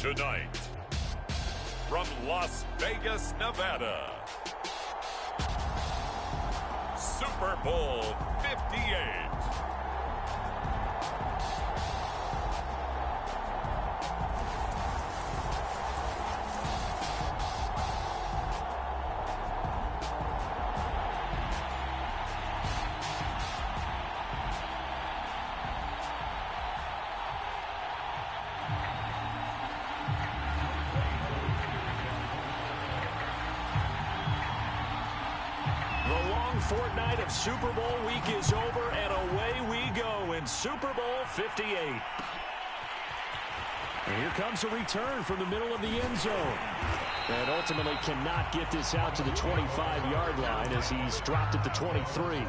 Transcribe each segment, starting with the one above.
Tonight, from Las Vegas, Nevada, Super Bowl 58. Fortnight of Super Bowl week is over, and away we go in Super Bowl 58. And here comes a return from the middle of the end zone. And ultimately cannot get this out to the 25-yard line as he's dropped at the 23.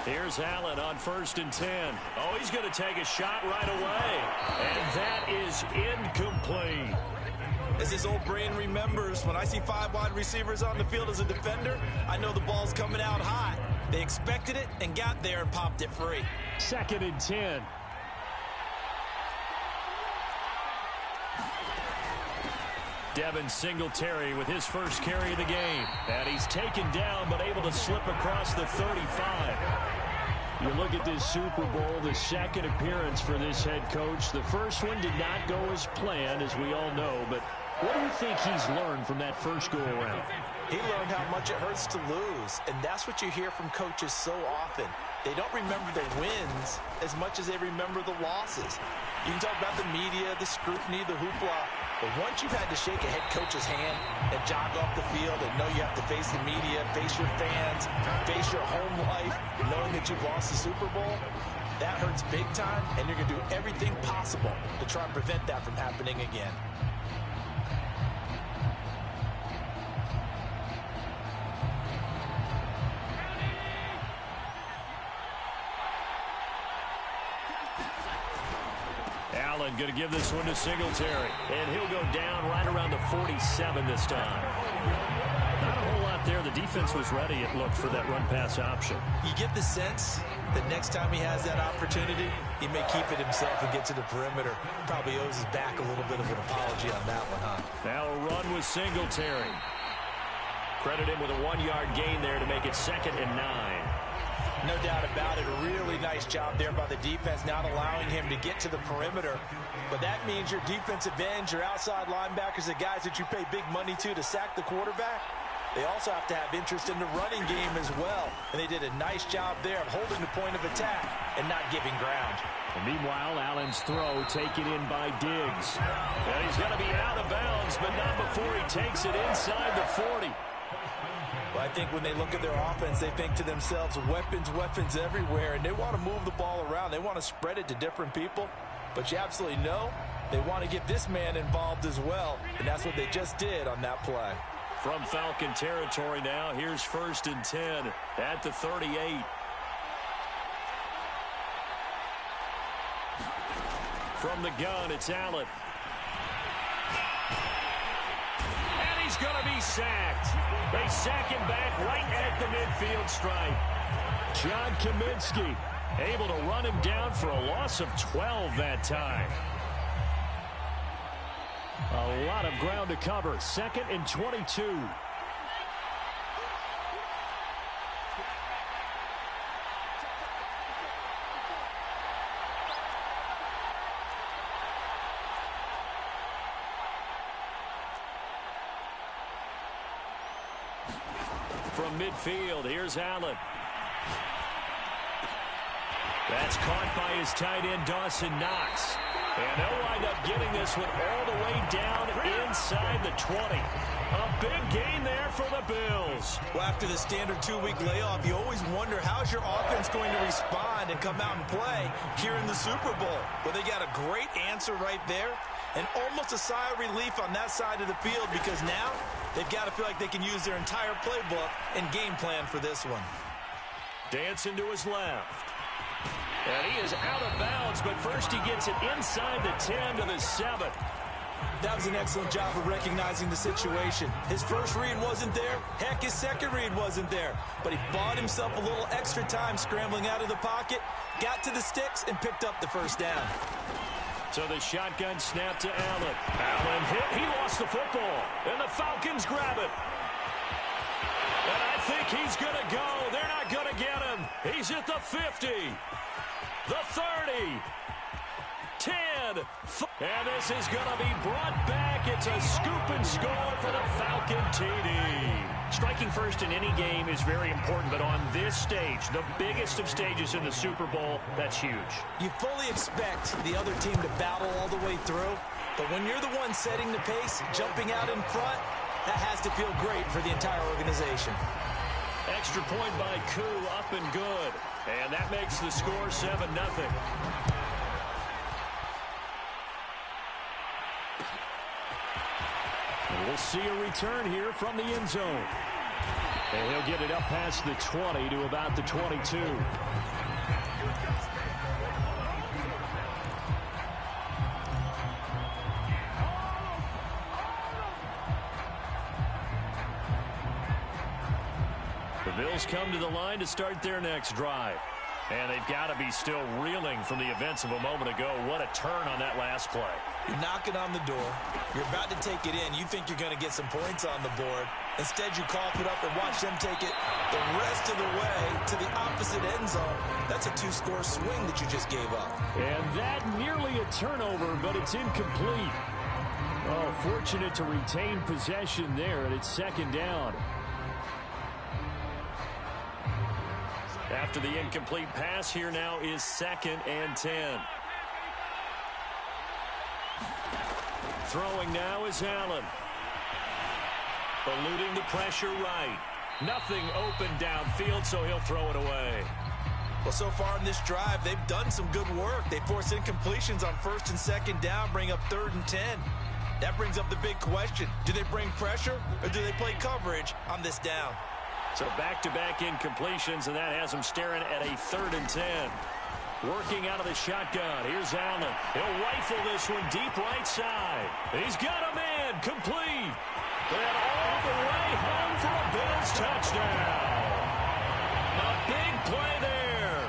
Here's Allen on 1st and 10. Oh, he's going to take a shot right away. And that is incomplete. As his old brain remembers, when I see 5 wide receivers on the field as a defender, I know the ball's coming out hot. They expected it and got there and popped it free. 2nd and 10. Devin Singletary with his first carry of the game. And he's taken down but able to slip across the 35. You look at this Super Bowl, the second appearance for this head coach. The first one did not go as planned, as we all know. But what do you think he's learned from that first go-around? He learned how much it hurts to lose. And that's what you hear from coaches so often. They don't remember the wins as much as they remember the losses. You can talk about the media, the scrutiny, the hoopla. But once you've had to shake a head coach's hand and jog off the field and know you have to face the media, face your fans, face your home life, knowing that you've lost the Super Bowl, that hurts big time, and you're going to do everything possible to try and prevent that from happening again. Allen going to give this one to Singletary. And he'll go down right around the 47 this time. Not a whole lot there. The defense was ready, it looked, for that run-pass option. You get the sense that next time he has that opportunity, he may keep it himself and get to the perimeter. Probably owes his back a little bit of an apology on that one, huh? Now a run with Singletary. Credit him with a 1-yard gain there to make it 2nd and 9. No doubt about it. A really nice job there by the defense, not allowing him to get to the perimeter. But that means your defensive ends, your outside linebackers, the guys that you pay big money to sack the quarterback, they also have to have interest in the running game as well. And they did a nice job there of holding the point of attack and not giving ground. And meanwhile, Allen's throw taken in by Diggs. And he's going to be out of bounds, but not before he takes it inside the 40. Well, I think when they look at their offense, they think to themselves, weapons, weapons everywhere, and they want to move the ball around. They want to spread it to different people, but you absolutely know they want to get this man involved as well, and that's what they just did on that play. From Falcon territory now, here's 1st and 10 at the 38. From the gun, it's Allen. And he's going to be sacked. They sack him back right at the midfield stripe. John Kaminsky able to run him down for a loss of 12 that time. A lot of ground to cover. 2nd and 22. From midfield, here's Allen. That's caught by his tight end, Dawson Knox. And they'll wind up getting this one all the way down inside the 20. A big gain there for the Bills. Well, after the standard 2-week layoff, you always wonder how's your offense going to respond and come out and play here in the Super Bowl. Well, they got a great answer right there and almost a sigh of relief on that side of the field because now they've got to feel like they can use their entire playbook and game plan for this one. Dancing to his left. And he is out of bounds, but first he gets it inside the 10 to the 7. That was an excellent job of recognizing the situation. His first read wasn't there. Heck, his second read wasn't there. But he bought himself a little extra time scrambling out of the pocket, got to the sticks, and picked up the first down. So the shotgun snap to Allen. Allen hit. He lost the football. And the Falcons grab it. And I think he's going to go. They're not going to get him. He's at the 50. The 30. 10. And this is going to be brought back. It's a scoop and score for the Falcon TD. Striking first in any game is very important, but on this stage, the biggest of stages in the Super Bowl, that's huge. You fully expect the other team to battle all the way through, but when you're the one setting the pace, jumping out in front, that has to feel great for the entire organization. Extra point by Koo, up and good. And that makes the score 7-0. We'll see a return here from the end zone. And he'll get it up past the 20 to about the 22. The Bills come to the line to start their next drive. And they've got to be still reeling from the events of a moment ago. What a turn on that last play. You're knocking on the door. You're about to take it in. You think you're going to get some points on the board. Instead, you cough it up and watch them take it the rest of the way to the opposite end zone. That's a 2-score swing that you just gave up. And that nearly a turnover, but it's incomplete. Oh, fortunate to retain possession there, and it's second down. After the incomplete pass, here now is 2nd and 10. Throwing now is Allen. Eluding the pressure right. Nothing open downfield, so he'll throw it away. Well, so far in this drive, they've done some good work. They force incompletions on 1st and 2nd down, bring up 3rd and 10. That brings up the big question. Do they bring pressure or do they play coverage on this down? So back-to-back incompletions, and that has them staring at a 3rd and 10. Working out of the shotgun. Here's Allen. He'll rifle this one deep right side. He's got a man complete. And all the way home for a Bills touchdown. A big play there.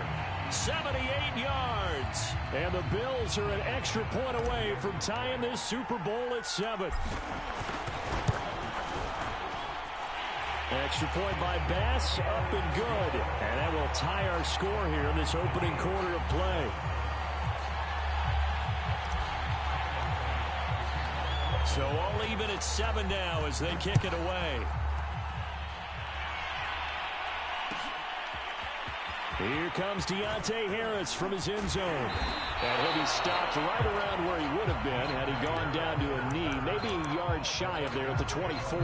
78 yards. And the Bills are an extra point away from tying this Super Bowl at 7. Extra point by Bass, up and good. And that will tie our score here in this opening quarter of play. So all even at 7 now as they kick it away. Here comes Deontay Harris from his end zone. And he'll be stopped right around where he would have been had he gone down to a knee, maybe a yard shy of there at the 24.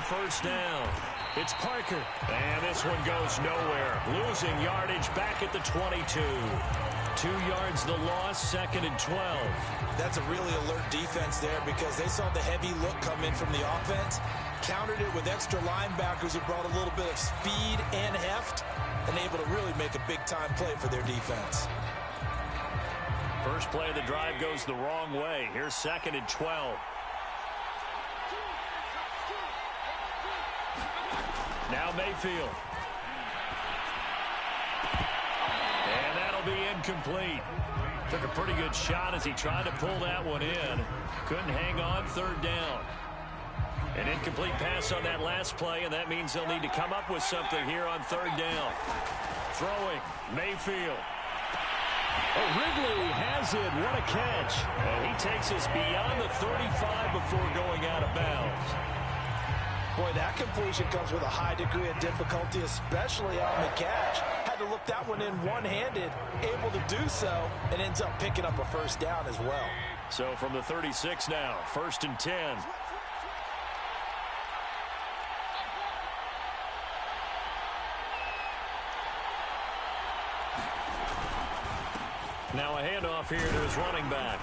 First down. It's Parker. And this one goes nowhere. Losing yardage back at the 22. 2 yards the loss, 2nd and 12. That's a really alert defense there because they saw the heavy look come in from the offense, countered it with extra linebackers who brought a little bit of speed and heft, and able to really make a big-time play for their defense. First play of the drive goes the wrong way. Here's 2nd and 12. Now Mayfield. And that'll be incomplete. Took a pretty good shot as he tried to pull that one in. Couldn't hang on, third down. An incomplete pass on that last play, and that means they'll need to come up with something here on third down. Throwing, Mayfield. Oh, Ridley has it. What a catch. And he takes us beyond the 35 before going out of bounds. Boy, that completion comes with a high degree of difficulty, especially on the catch. Had to look that one in one-handed, able to do so, and ends up picking up a first down as well. So from the 36 now, 1st and 10. Now a handoff here to his running back.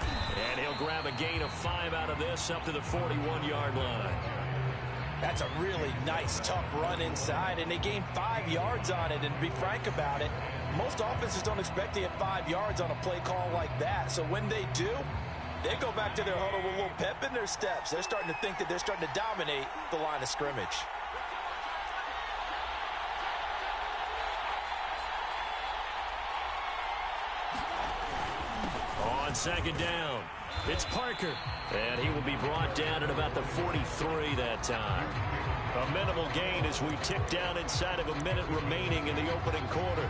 And he'll grab a gain of 5 out of this up to the 41-yard line. That's a really nice, tough run inside, and they gained 5 yards on it. And to be frank about it, most offenses don't expect to get 5 yards on a play call like that. So when they do, they go back to their huddle with a little pep in their steps. They're starting to think that they're starting to dominate the line of scrimmage. On second down, it's Parker. And he will be brought down at about the 43 that time. A minimal gain as we tick down inside of a minute remaining in the opening quarter.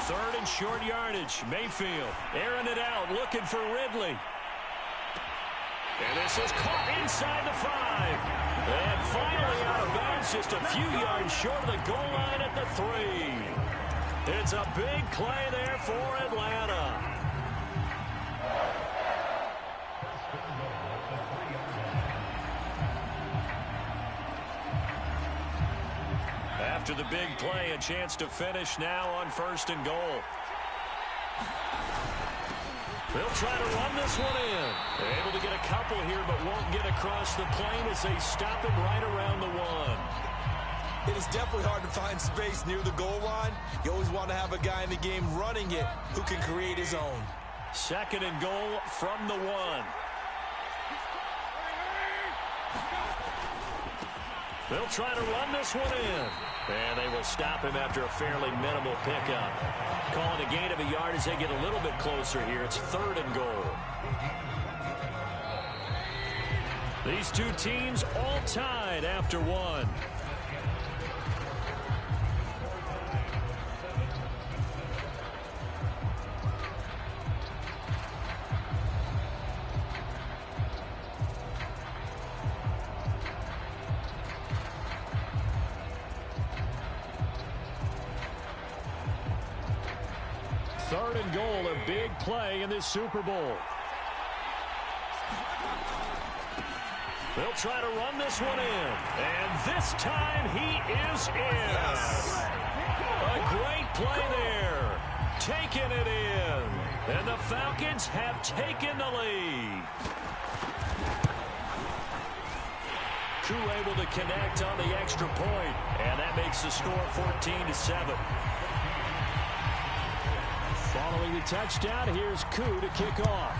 Third and short yardage. Mayfield airing it out, looking for Ridley. And this is caught inside the 5. And finally out of bounds, just a few yards short of the goal line at the 3. It's a big play there for Atlanta. After the big play, a chance to finish now on 1st and goal. They'll try to run this one in. They're able to get a couple here, but won't get across the plane as they stop him right around the 1. It is definitely hard to find space near the goal line. You always want to have a guy in the game running it who can create his own. 2nd and goal from the 1. They'll try to run this one in. And they will stop him after a fairly minimal pickup. Calling a gain of a yard as they get a little bit closer here. It's 3rd and goal. These two teams all tied after 1. Third and goal, a big play in this Super Bowl. They'll try to run this one in. And this time he is in. Yes. A great play there. Taking it in. And the Falcons have taken the lead. Koo able to connect on the extra point. And that makes the score 14-7. Following the touchdown, here's Koo to kick off.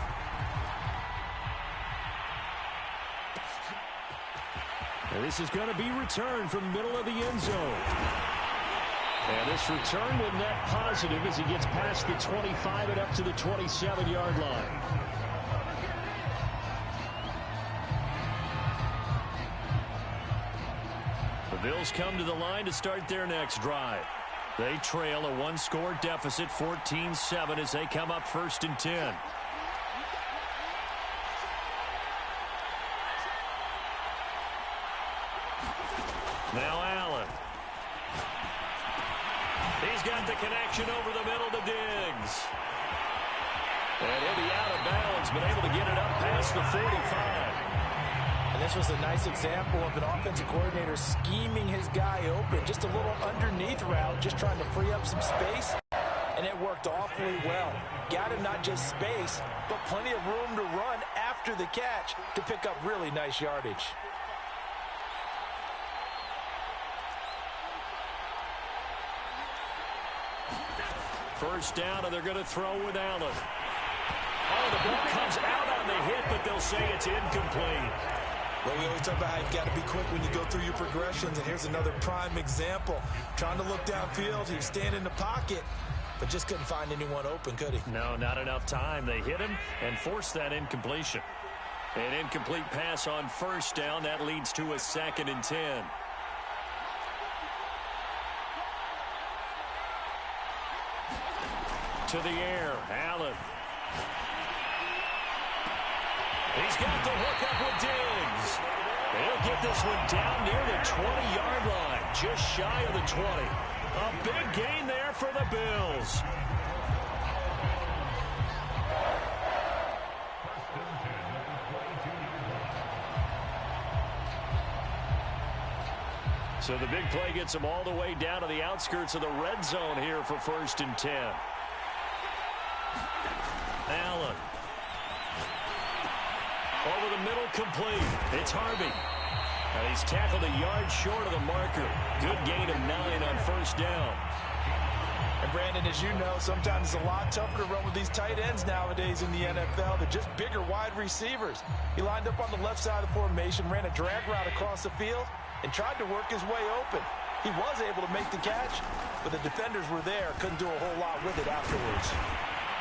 And this is going to be returned from middle of the end zone. And this return will net positive as he gets past the 25 and up to the 27-yard line. The Bills come to the line to start their next drive. They trail a one-score deficit, 14-7, as they come up 1st and 10. Now Allen. He's got the connection over the middle to Diggs. And he'll be out of bounds, but able to get it up past the 45. And this was a nice example of an offensive coordinator scheming his guy open. Just a little underneath route, just trying to free up some space. and it worked awfully well. Got him not just space, but plenty of room to run after the catch to pick up really nice yardage. First down, and they're going to throw with Allen. Oh, the ball comes out on the hit, but they'll say it's incomplete. Well, we always talk about how you've got to be quick when you go through your progressions, and here's another prime example. Trying to look downfield, he was standing in the pocket, but just couldn't find anyone open, could he? No, not enough time. They hit him and forced that incompletion. An incomplete pass on first down. That leads to a 2nd and 10. To the air, Allen. He's got the hook up with Diggs. He'll get this one down near the 20-yard line, just shy of the 20. A big gain there for the Bills. So the big play gets them all the way down to the outskirts of the red zone here for 1st and 10. Allen. Over the middle, complete. It's Harvey. And he's tackled a yard short of the marker. Good gain of 9 on first down. And Brandon, as you know, sometimes it's a lot tougher to run with these tight ends nowadays in the NFL. They're just bigger wide receivers. He lined up on the left side of the formation, ran a drag route across the field, and tried to work his way open. He was able to make the catch, but the defenders were there, couldn't do a whole lot with it afterwards.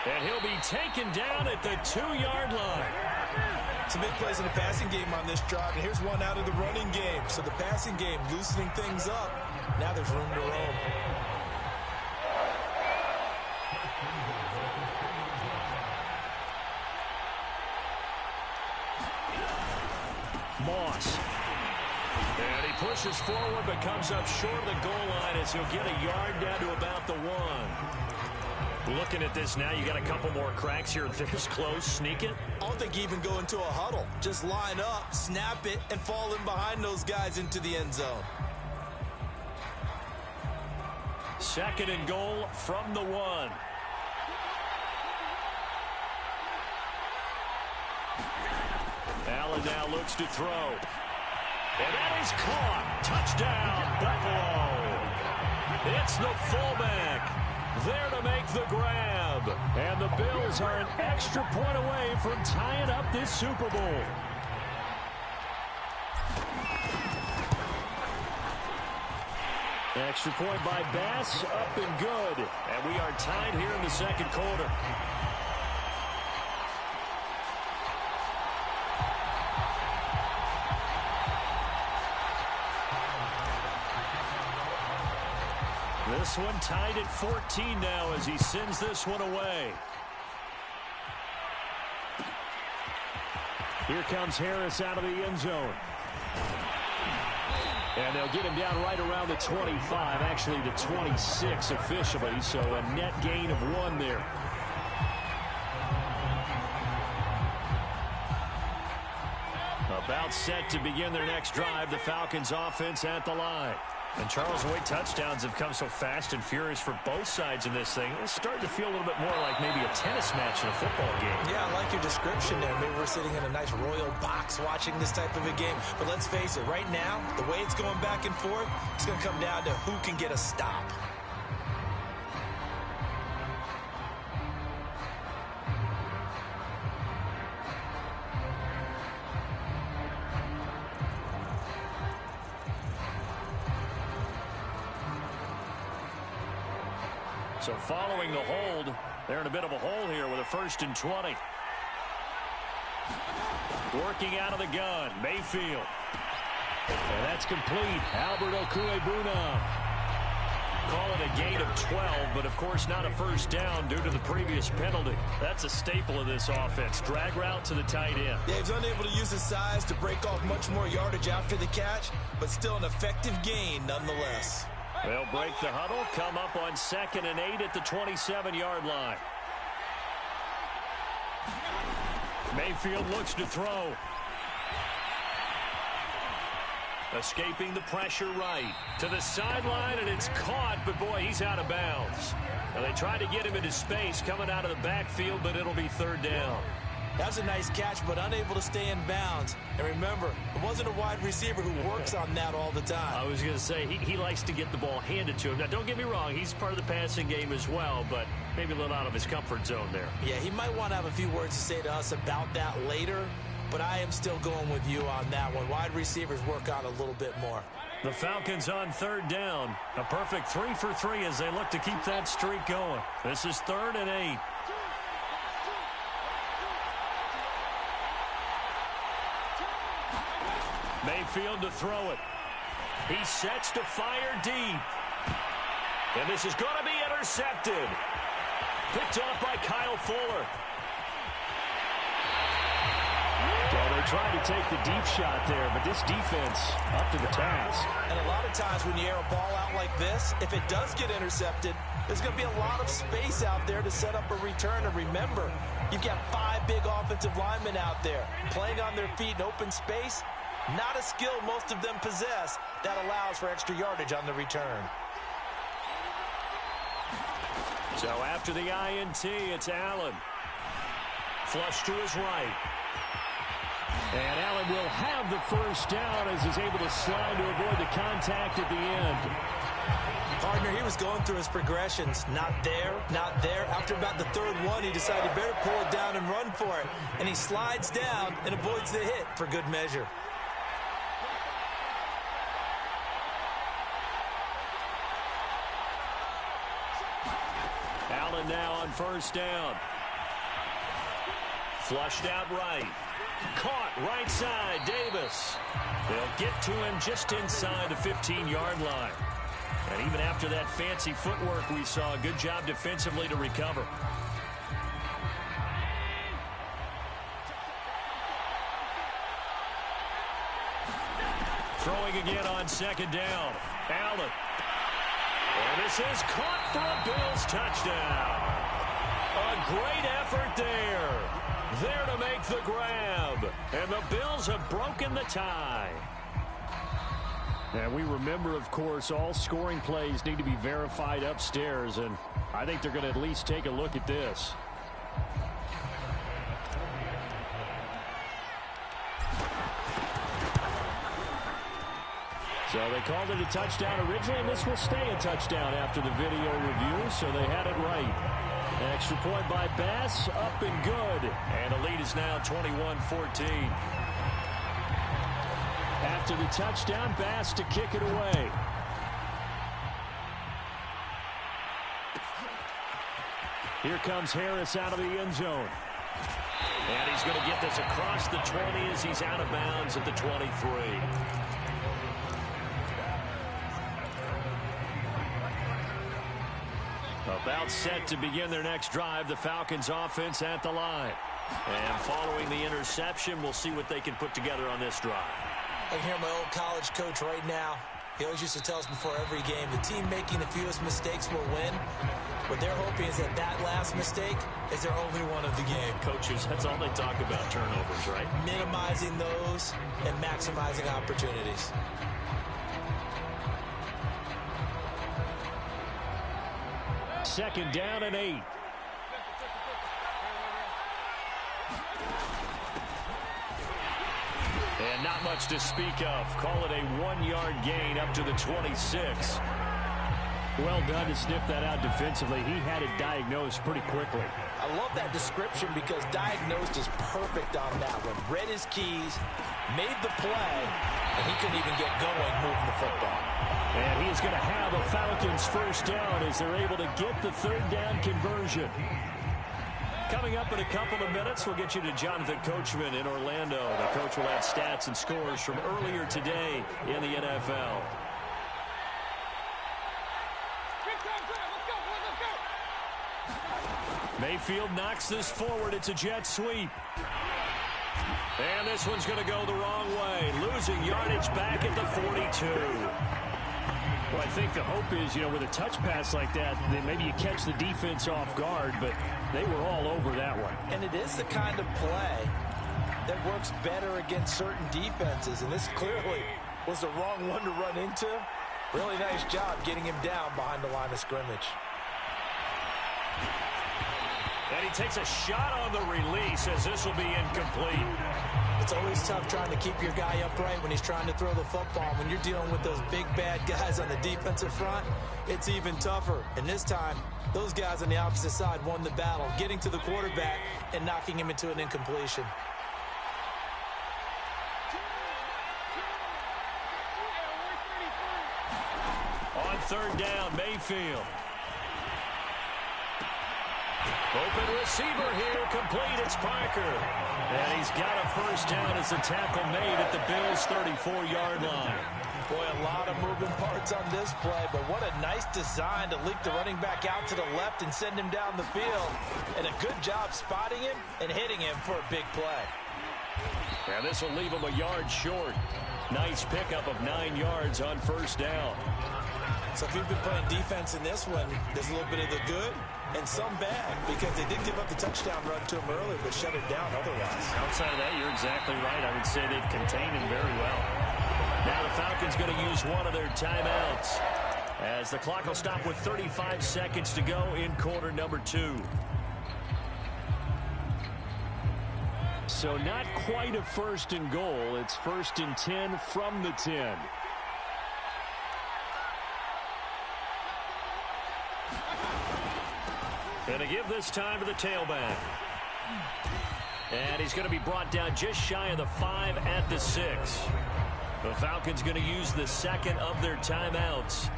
And he'll be taken down at the 2-yard line. Some big plays in the passing game on this drive, and here's one out of the running game. So the passing game loosening things up. Now there's room to roam. Moss. And he pushes forward, but comes up short of the goal line as he'll get a yard down to about the 1. Looking at this now, you got a couple more cracks here. This close, sneak it. I don't think you even go into a huddle. Just line up, snap it, and fall in behind those guys into the end zone. 2nd and goal from the 1. Allen now looks to throw. And that is caught. Touchdown, Buffalo. It's the fullback there to make the grab. And the Bills are an extra point away from tying up this Super Bowl. Extra point by Bass, up and good. And we are tied here in the 2nd quarter. This one tied at 14 now as he sends this one away. Here comes Harris out of the end zone. And they'll get him down right around the 25, actually the 26 officially, so a net gain of 1 there. About set to begin their next drive, the Falcons offense at the line. And Charles, the way touchdowns have come so fast and furious for both sides in this thing, it's starting to feel a little bit more like maybe a tennis match in a football game. Yeah, I like your description there. Maybe we're sitting in a nice royal box watching this type of a game. But let's face it, right now, the way it's going back and forth, it's going to come down to who can get a stop. So following the hold, they're in a bit of a hole here with a 1st and 20. Working out of the gun, Mayfield. And that's complete. Albert Okwuegbunam. Call it a gain of 12, but of course not a first down due to the previous penalty. That's a staple of this offense. Drag route to the tight end. Yeah, he's unable to use his size to break off much more yardage after the catch, but still an effective gain nonetheless. They'll break the huddle, come up on 2nd and 8 at the 27-yard line. Mayfield looks to throw. Escaping the pressure right. To the sideline, and it's caught, but boy, he's out of bounds. Now, they tried to get him into space coming out of the backfield, but it'll be third down. That was a nice catch, but unable to stay in bounds. And remember, it wasn't a wide receiver who works on that all the time. I was going to say, he likes to get the ball handed to him. Now, don't get me wrong, he's part of the passing game as well, but maybe a little out of his comfort zone there. Yeah, he might want to have a few words to say to us about that later, but I am still going with you on that one. Wide receivers work on a little bit more. The Falcons on third down. A perfect 3 for 3 as they look to keep that streak going. This is 3rd and 8. Mayfield to throw it. He sets to fire deep. And this is going to be intercepted. Picked off by Kyle Fuller. Well, they tried to take the deep shot there, but this defense up to the task. And a lot of times when you air a ball out like this, if it does get intercepted, there's going to be a lot of space out there to set up a return. And remember, you've got 5 big offensive linemen out there playing on their feet in open space. Not a skill most of them possess that allows for extra yardage on the return. So after the INT, it's Allen. Flush to his right. And Allen will have the first down as he's able to slide to avoid the contact at the end. Partner, he was going through his progressions. Not there, not there. After about the 3rd one, he decided he better pull it down and run for it. And he slides down and avoids the hit for good measure. Allen now on first down. Flushed out right. Caught right side, Davis. They'll get to him just inside the 15-yard line. And even after that fancy footwork we saw, a good job defensively to recover. Throwing again on 2nd down. Allen. And this is caught for a Bills touchdown. A great effort there. There to make the grab. And the Bills have broken the tie. And we remember, of course, all scoring plays need to be verified upstairs. And I think they're going to at least take a look at this. So they called it a touchdown originally, and this will stay a touchdown after the video review, so they had it right. An extra point by Bass, up and good. And the lead is now 21-14. After the touchdown, Bass to kick it away. Here comes Harris out of the end zone. And he's going to get this across the 20 as he's out of bounds at the 23. About set to begin their next drive, the Falcons offense at the line. And following the interception, we'll see what they can put together on this drive. I can hear my old college coach right now. He always used to tell us before every game, the team making the fewest mistakes will win. What they're hoping is that that last mistake is their only one of the game. Coaches, that's all they talk about, turnovers, right? Minimizing those and maximizing opportunities. Second down and 8. And not much to speak of. Call it a 1-yard gain up to the 26. Well done to sniff that out defensively. He had it diagnosed pretty quickly. I love that description because diagnosed is perfect on that one. Read his keys, made the play, and he couldn't even get going moving the football. And he is going to have a Falcons first down as they're able to get the 3rd down conversion. Coming up in a couple of minutes, we'll get you to Jonathan Coachman in Orlando. The coach will have stats and scores from earlier today in the NFL. Mayfield knocks this forward. It's a jet sweep. And this one's going to go the wrong way. Losing yardage back at the 42. Well, I think the hope is, with a touch pass like that, then maybe you catch the defense off guard, but they were all over that one. And it is the kind of play that works better against certain defenses, and this clearly was the wrong one to run into. Really nice job getting him down behind the line of scrimmage. And he takes a shot on the release as this will be incomplete. It's always tough trying to keep your guy upright when he's trying to throw the football. When you're dealing with those big, bad guys on the defensive front, it's even tougher. And this time, those guys on the opposite side won the battle, getting to the quarterback and knocking him into an incompletion. On third down, Mayfield. Open receiver here, complete, it's Parker. And he's got a first down as the tackle made at the Bills' 34-yard line. Boy, a lot of moving parts on this play, but what a nice design to leak the running back out to the left and send him down the field. And a good job spotting him and hitting him for a big play. And this will leave him a yard short. Nice pickup of 9 yards on first down. So if you've been playing defense in this one, there's a little bit of the good and some bad, because they did give up the touchdown run to him earlier, but shut it down otherwise. Outside of that, you're exactly right. I would say they've contained him very well. Now the Falcons going to use one of their timeouts as the clock will stop with 35 seconds to go in quarter number 2. So not quite a first and goal. It's first and 10 from the 10. Going to give this time to the tailback. And he's going to be brought down just shy of the 5 at the 6. The Falcons going to use the second of their timeouts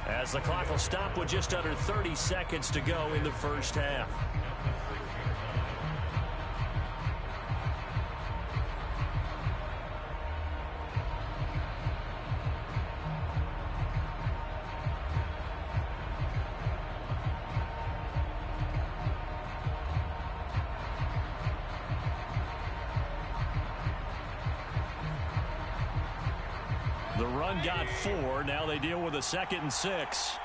as the clock will stop with just under 30 seconds to go in the first half. The run got 4. Now they deal with a 2nd and 6.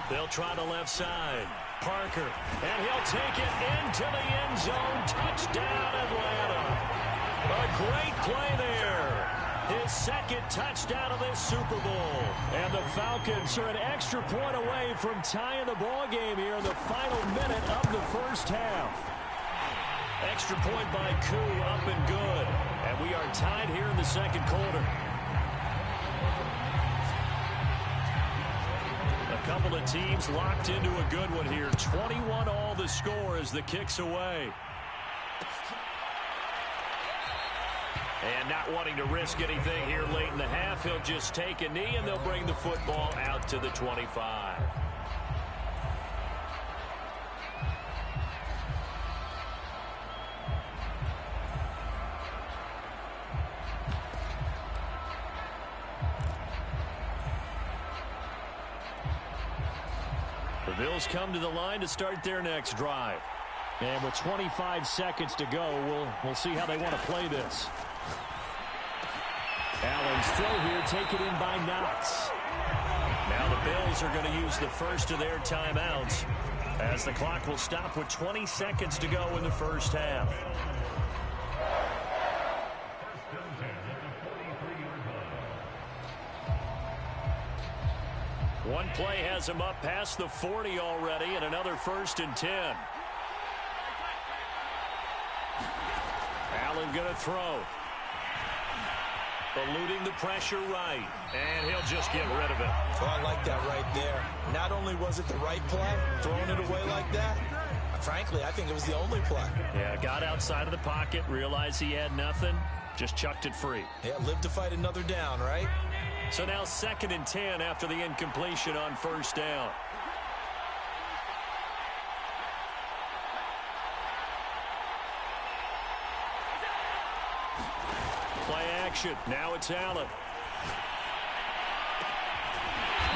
They'll try the left side. Parker. And he'll take it into the end zone. Touchdown, Atlanta. A great play there. His 2nd touchdown of this Super Bowl. And the Falcons are an extra point away from tying the ball game here in the final minute of the first half. Extra point by Koo, up and good. And we are tied here in the second quarter. A couple of teams locked into a good one here. 21 all the score as the kick's away. And not wanting to risk anything here late in the half, he'll just take a knee and they'll bring the football out to the 25. The Bills come to the line to start their next drive. And with 25 seconds to go, we'll see how they want to play this. Allen's throw here taken in by Knox. Now the Bills are going to use the first of their timeouts as the clock will stop with 20 seconds to go in the first half. One play has him up past the 40 already, and another 1st and 10. Allen going to throw. Eluding the pressure right, and he'll just get rid of it. Oh, I like that right there. Not only was it the right play, throwing it away like that, frankly, I think it was the only play. Yeah, got outside of the pocket, realized he had nothing, just chucked it free. Yeah, live to fight another down, right? So now 2nd and 10 after the incompletion on first down. Play action. Now it's Allen.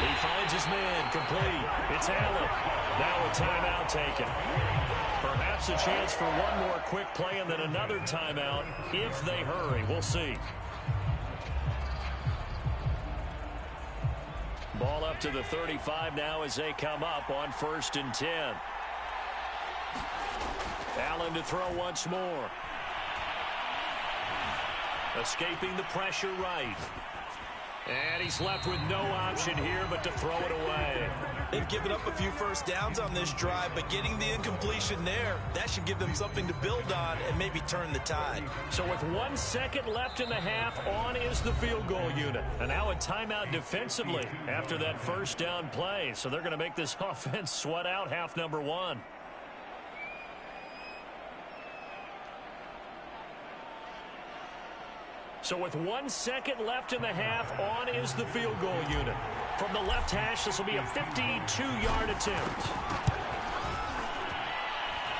He finds his man. Complete. It's Allen. Now a timeout taken. Perhaps a chance for one more quick play and then another timeout if they hurry. We'll see. Ball up to the 35 now as they come up on 1st and 10. Allen to throw once more. Escaping the pressure right. And he's left with no option here but to throw it away. They've given up a few first downs on this drive, but getting the incompletion there, that should give them something to build on and maybe turn the tide. So with 1 second left in the half, on is the field goal unit. And now a timeout defensively after that first down play. So they're going to make this offense sweat out half number one. So with 1 second left in the half, on is the field goal unit. From the left hash, this will be a 52-yard attempt.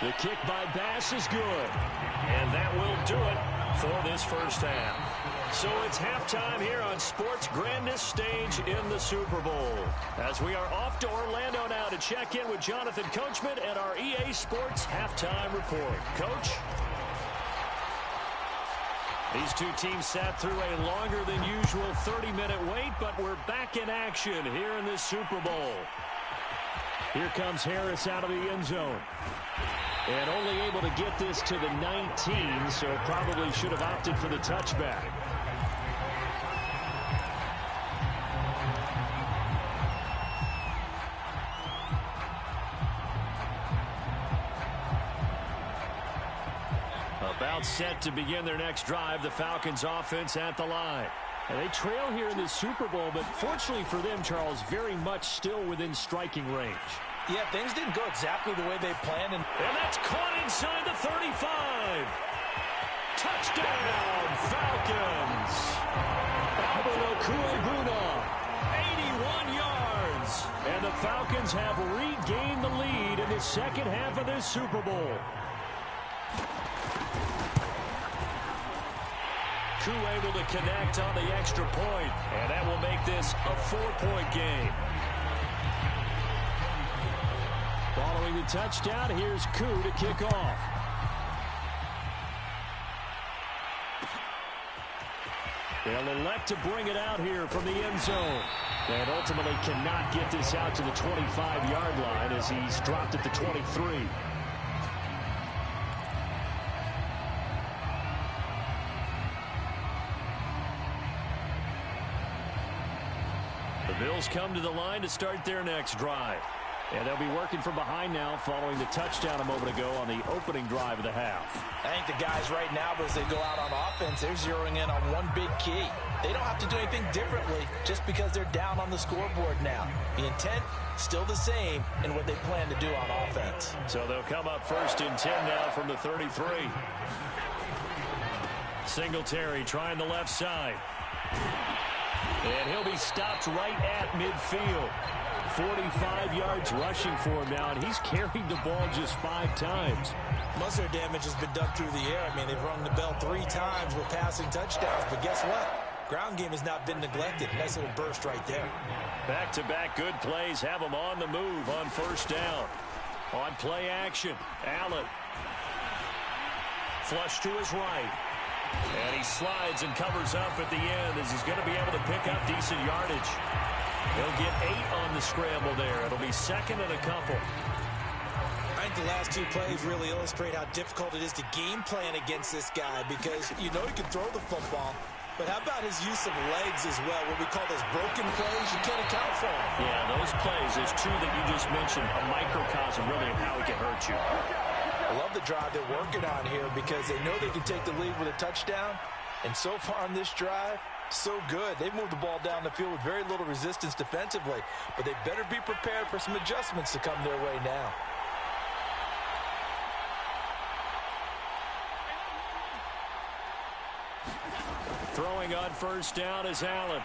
The kick by Bass is good. And that will do it for this first half. So it's halftime here on sports' grandest stage in the Super Bowl. As we are off to Orlando now to check in with Jonathan Coachman and our EA Sports halftime report. Coach? These two teams sat through a longer than usual 30-minute wait, but we're back in action here in this Super Bowl. Here comes Harris out of the end zone. And only able to get this to the 19, so probably should have opted for the touchback. About set to begin their next drive, the Falcons offense at the line. And they trail here in the Super Bowl, but fortunately for them, Charles, very much still within striking range. Yeah, things didn't go exactly the way they planned. And that's caught inside the 35. Touchdown, Falcons. Albert Okuegbuna, 81 yards. And the Falcons have regained the lead in the second half of this Super Bowl. Able to connect on the extra point, and that will make this a 4-point game. Following the touchdown, here's Koo to kick off. They'll elect to bring it out here from the end zone. And ultimately cannot get this out to the 25-yard line as he's dropped at the 23. The Bills come to the line to start their next drive. And they'll be working from behind now following the touchdown a moment ago on the opening drive of the half. I think the guys right now, as they go out on offense, they're zeroing in on one big key. They don't have to do anything differently just because they're down on the scoreboard now. The intent, still the same in what they plan to do on offense. So they'll come up 1st and 10 now from the 33. Singletary trying the left side. And he'll be stopped right at midfield. 45 yards rushing for him now, and he's carried the ball just 5 times. Most of their damage has been done through the air. I mean, they've rung the bell 3 times with passing touchdowns, but guess what? Ground game has not been neglected. Nice little burst right there. Back-to-back good plays have him on the move on first down. On play action, Allen. Flush to his right. And he slides and covers up at the end as he's going to be able to pick up decent yardage. He'll get 8 on the scramble there. It'll be 2nd and a couple. I think the last 2 plays really illustrate how difficult it is to game plan against this guy because you know he can throw the football. But how about his use of legs as well? What we call those broken plays, you can't account for them. Yeah, those plays, those 2 that you just mentioned, a microcosm really of how he can hurt you. I love the drive they're working on here because they know they can take the lead with a touchdown. And so far on this drive, so good. They've moved the ball down the field with very little resistance defensively. But they better be prepared for some adjustments to come their way now. Throwing on first down is Allen.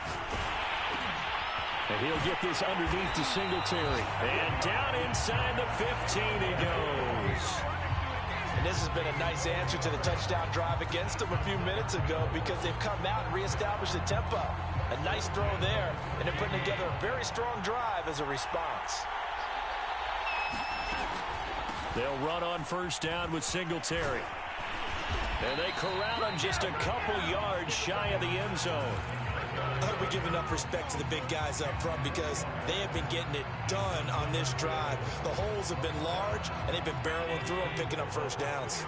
And he'll get this underneath to Singletary. And down inside the 15 he goes. And this has been a nice answer to the touchdown drive against them a few minutes ago because they've come out and reestablished the tempo. A nice throw there, and they're putting together a very strong drive as a response. They'll run on first down with Singletary. And they corral him just a couple yards shy of the end zone. I hope we give enough respect to the big guys up front because they have been getting it done on this drive. The holes have been large, and they've been barreling through them, picking up first downs.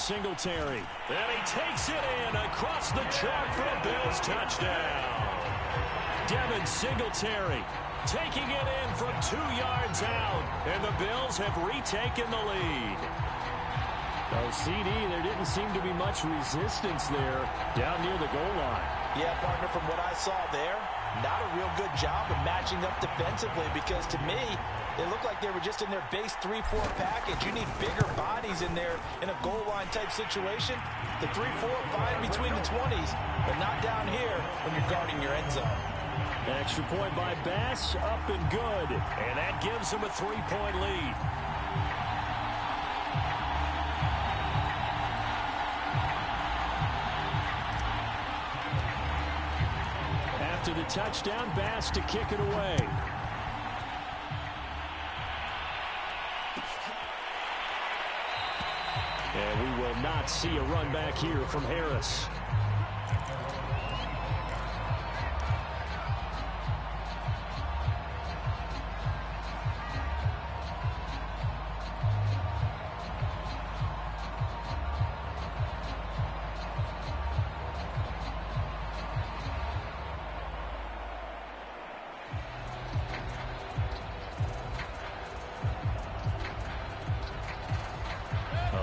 Singletary. And he takes it in across the chalk for a Bills touchdown. Devin Singletary taking it in from 2 yards out, and the Bills have retaken the lead. Oh, CD, there didn't seem to be much resistance there down near the goal line. Yeah, partner, from what I saw there, not a real good job of matching up defensively, because to me, it looked like they were just in their base 3-4 package. You need bigger bodies in there in a goal line type situation. The 3-4 fine between the 20s, but not down here when you're guarding your end zone. Extra point by Bass, up and good. And that gives them a 3-point lead. After the touchdown, Bass to kick it away. And we will not see a run back here from Harris.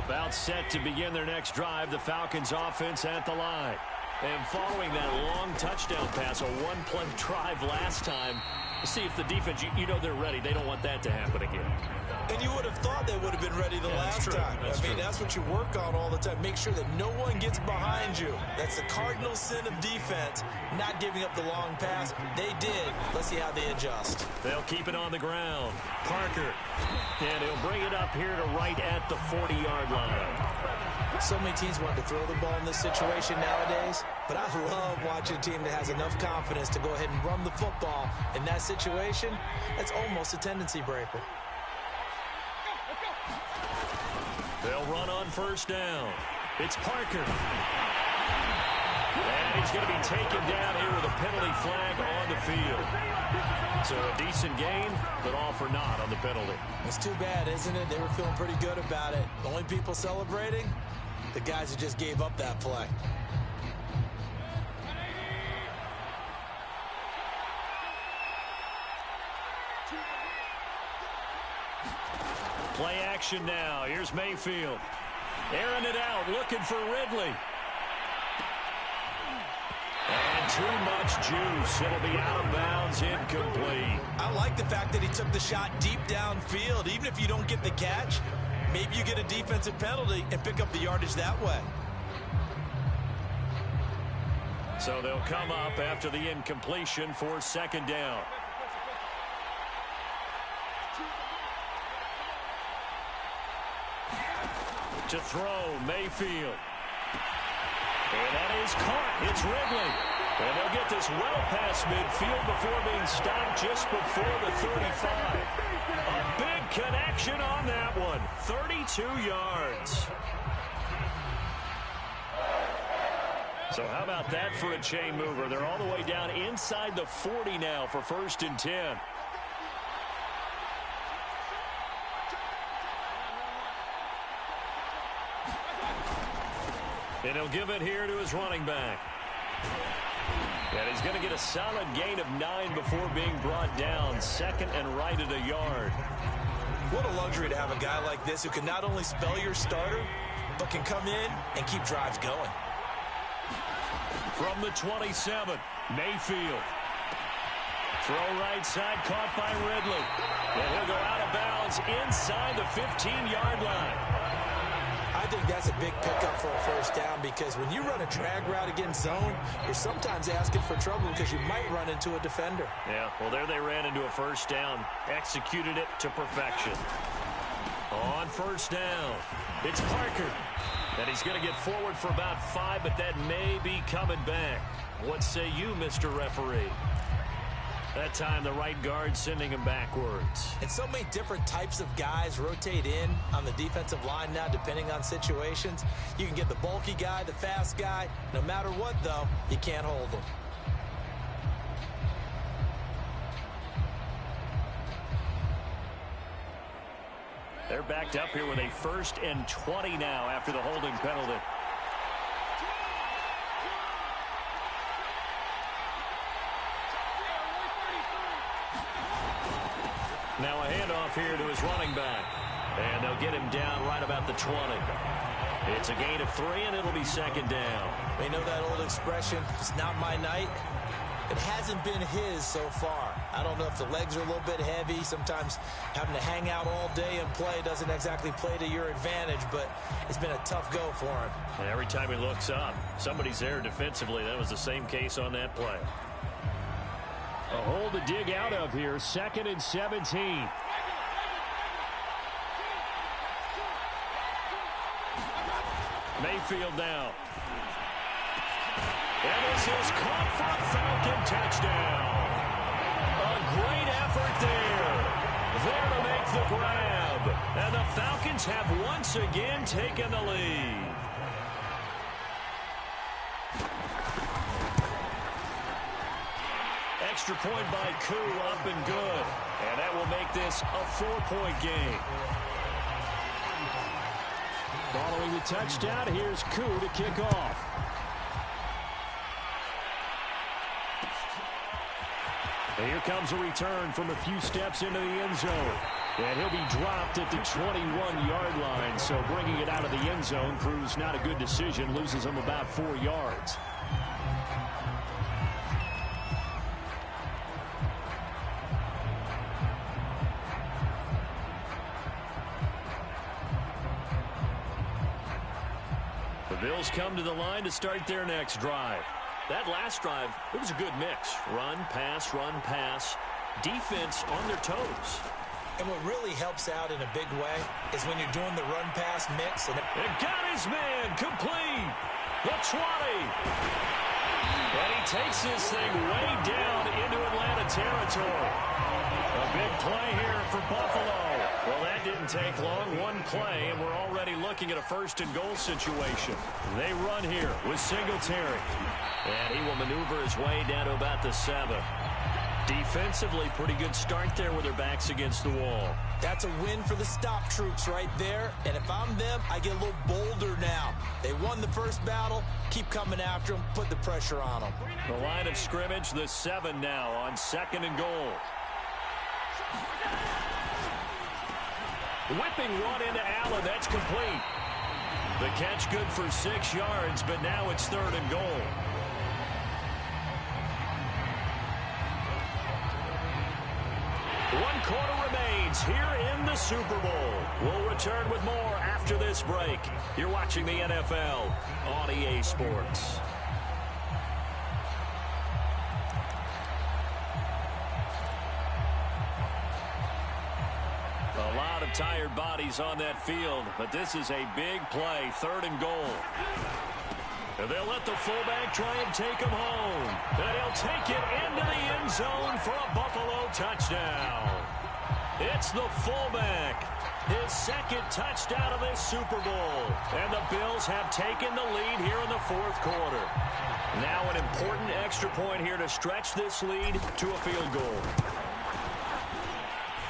About set to begin their next drive, the Falcons offense at the line. And following that long touchdown pass, a one-play drive last time, see if the defense, you know they're ready. They don't want that to happen again. And you would have thought they would have been ready the last time. That's what you work on all the time. Make sure that no one gets behind you. That's the cardinal sin of defense, not giving up the long pass. They did. Let's see how they adjust. They'll keep it on the ground. Parker. And he'll bring it up here to right at the 40-yard line. So many teams want to throw the ball in this situation nowadays, but I love watching a team that has enough confidence to go ahead and run the football. In that situation, that's almost a tendency breaker. They'll run on first down. It's Parker. And he's going to be taken down here with a penalty flag on the field. So a decent gain, but all for naught on the penalty. It's too bad, isn't it? They were feeling pretty good about it. The only people celebrating, the guys who just gave up that play. Play action now. Here's Mayfield. Airing it out, looking for Ridley. And too much juice. It'll be out of bounds, incomplete. I like the fact that he took the shot deep downfield. Even if you don't get the catch, maybe you get a defensive penalty and pick up the yardage that way. So they'll come up after the incompletion for second down. To throw, Mayfield. And that is caught. It's Ridley. And they'll get this well past midfield before being stopped just before the 35. A big connection on that one. 32 yards. So how about that for a chain mover? They're all the way down inside the 40 now for 1st and 10. And he'll give it here to his running back. And he's going to get a solid gain of 9 before being brought down. Second and right at a yard. What a luxury to have a guy like this who can not only spell your starter, but can come in and keep drives going. From the 27, Mayfield. Throw right side, caught by Ridley. And he'll go out of bounds inside the 15-yard line. I think that's a big pickup for a first down, because when you run a drag route against zone, you're sometimes asking for trouble because you might run into a defender. Yeah, well, there they ran into a first down. Executed it to perfection. On first down, it's Parker. And he's going to get forward for about 5, but that may be coming back. What say you, Mr. Referee? That time, the right guard sending him backwards. And so many different types of guys rotate in on the defensive line now, depending on situations. You can get the bulky guy, the fast guy. No matter what, though, you can't hold them. They're backed up here with a 1st and 20 now after the holding penalty. Now a handoff here to his running back. And they'll get him down right about the 20. It's a gain of 3, and it'll be 2nd down. We know that old expression, it's not my night. It hasn't been his so far. I don't know if the legs are a little bit heavy. Sometimes having to hang out all day and play doesn't exactly play to your advantage, but it's been a tough go for him. And every time he looks up, somebody's there defensively. That was the same case on that play. A hole to dig out of here, 2nd and 17. Mayfield now. And this is caught for a Falcon touchdown. A great effort there. There to make the grab. And the Falcons have once again taken the lead. Extra point by Koo, up and good. And that will make this a 4-point game. Following the touchdown, here's Koo to kick off. And here comes a return from a few steps into the end zone. And he'll be dropped at the 21-yard line. So bringing it out of the end zone proves not a good decision. Loses him about 4 yards. The Bills come to the line to start their next drive. That last drive, it was a good mix. Run, pass, defense on their toes. And what really helps out in a big way is when you're doing the run-pass mix. And it got his man complete. The 20. And he takes this thing way down into Atlanta territory. A big play here for Buffalo. Well, that didn't take long. One play, and we're already looking at a 1st and goal situation. They run here with Singletary. And he will maneuver his way down to about the 7. Defensively, pretty good start there with their backs against the wall. That's a win for the stop troops right there. And if I'm them, I get a little bolder now. They won the first battle. Keep coming after them. Put the pressure on them. The line of scrimmage, the 7 now on 2nd and goal. Whipping run into Allen. That's complete. The catch good for 6 yards, but now it's 3rd and goal. One quarter remains here in the Super Bowl. We'll return with more after this break. You're watching the NFL on EA Sports. A lot of tired bodies on that field, but this is a big play, 3rd and goal. And they'll let the fullback try and take him home. And he'll take it into the end zone for a Buffalo touchdown. It's the fullback. His 2nd touchdown of this Super Bowl. And the Bills have taken the lead here in the 4th quarter. Now an important extra point here to stretch this lead to a field goal.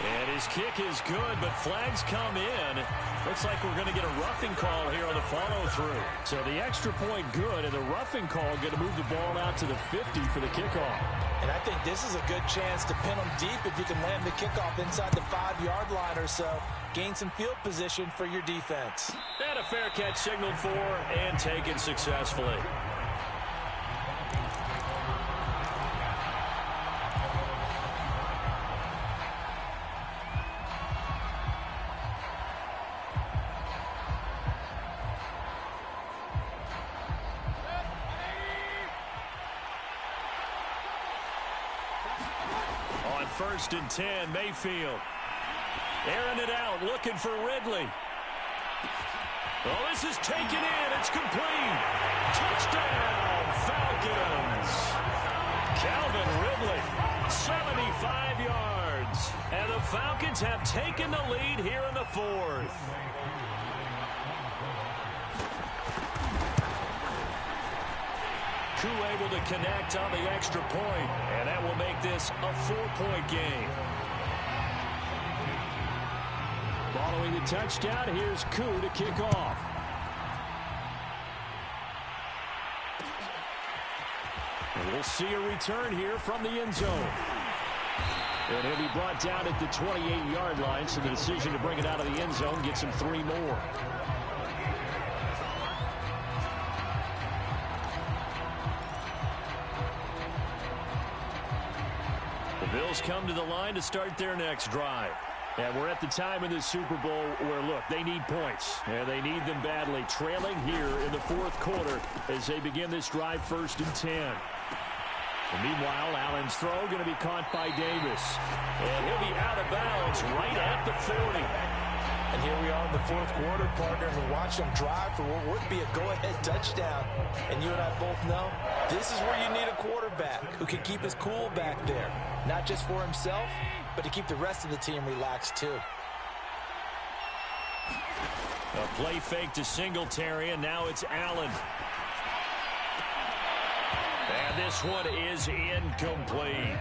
And his kick is good, but flags come in. Looks like we're going to get a roughing call here on the follow-through. So the extra point good, and the roughing call going to move the ball out to the 50 for the kickoff. And I think this is a good chance to pin them deep if you can land the kickoff inside the 5-yard line or so. Gain some field position for your defense. And a fair catch signaled for and taken successfully. On 1st and 10, Mayfield. Airing it out, looking for Ridley. Oh, this is taken in. It's complete. Touchdown, Falcons. Calvin Ridley, 75 yards. And the Falcons have taken the lead here in the 4th. Koo able to connect on the extra point, and that will make this a 4-point game. Following the touchdown. Here's Koo to kick off. And we'll see a return here from the end zone. And he'll be brought down at the 28-yard line, so the decision to bring it out of the end zone gets him 3 more. The Bills come to the line to start their next drive. And we're at the time in the Super Bowl where, look, they need points. And they need them badly. Trailing here in the 4th quarter as they begin this drive 1st and 10. And meanwhile, Allen's throw going to be caught by Davis. And he'll be out of bounds right at the 40. And here we are in the 4th quarter, partner, and we watch them drive for what would be a go-ahead touchdown. And you and I both know this is where you need a quarterback who can keep his cool back there. Not just for himself, but to keep the rest of the team relaxed too. A play fake to Singletary, and now it's Allen. And this one is incomplete.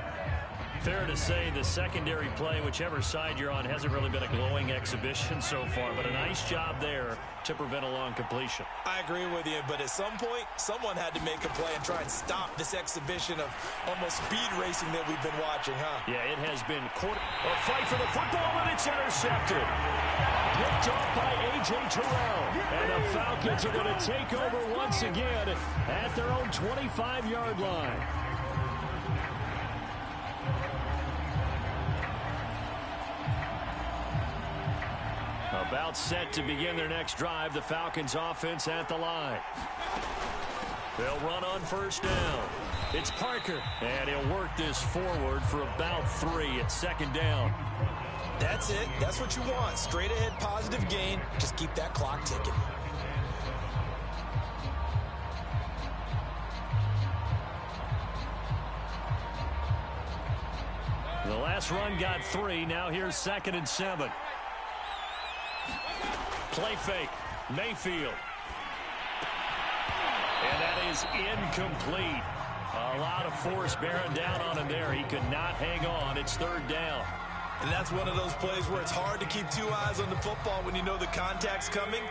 Fair to say the secondary play, whichever side you're on, hasn't really been a glowing exhibition so far, but a nice job there to prevent a long completion. I agree with you, but at some point, someone had to make a play and try and stop this exhibition of almost speed racing that we've been watching, huh? Yeah, it has been a fight for the football, and it's intercepted. Picked off by A.J. Terrell. And the Falcons are going to take over once again at their own 25-yard line. About set to begin their next drive, the Falcons offense at the line. They'll run on 1st down. It's Parker, and he'll work this forward for about 3 at 2nd down. That's it. That's what you want. Straight ahead positive gain. Just keep that clock ticking. The last run got 3. Now here's 2nd and 7. Play fake. Mayfield. And that is incomplete. A lot of force bearing down on him there. He could not hang on. It's 3rd down. And that's one of those plays where it's hard to keep 2 eyes on the football when you know the contact's coming,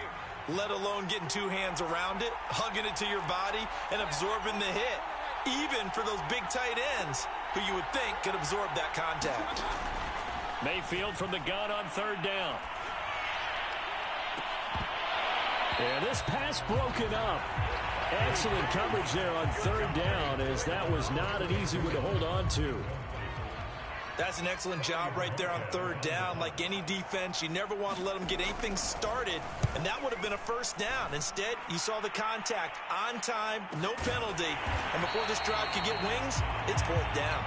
let alone getting 2 hands around it, hugging it to your body, and absorbing the hit. Even for those big tight ends who you would think could absorb that contact. Mayfield from the gun on 3rd down. And this pass broken up. Excellent coverage there on 3rd down, as that was not an easy one to hold on to. That's an excellent job right there on 3rd down. Like any defense, you never want to let them get anything started, and that would have been a 1st down. Instead, you saw the contact on time, no penalty, and before this drive could get wings, it's 4th down.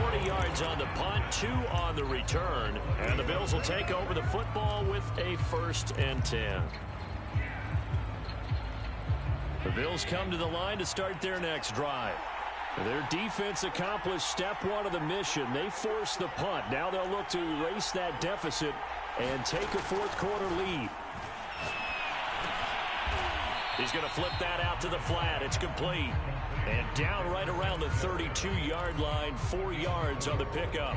40 yards on the punt, 2 on the return, and the Bills will take over the football with a 1st and 10. The Bills come to the line to start their next drive. Their defense accomplished step 1 of the mission. They forced the punt. Now they'll look to erase that deficit and take a 4th quarter lead. He's going to flip that out to the flat. It's complete. And down right around the 32-yard line, 4 yards on the pickup.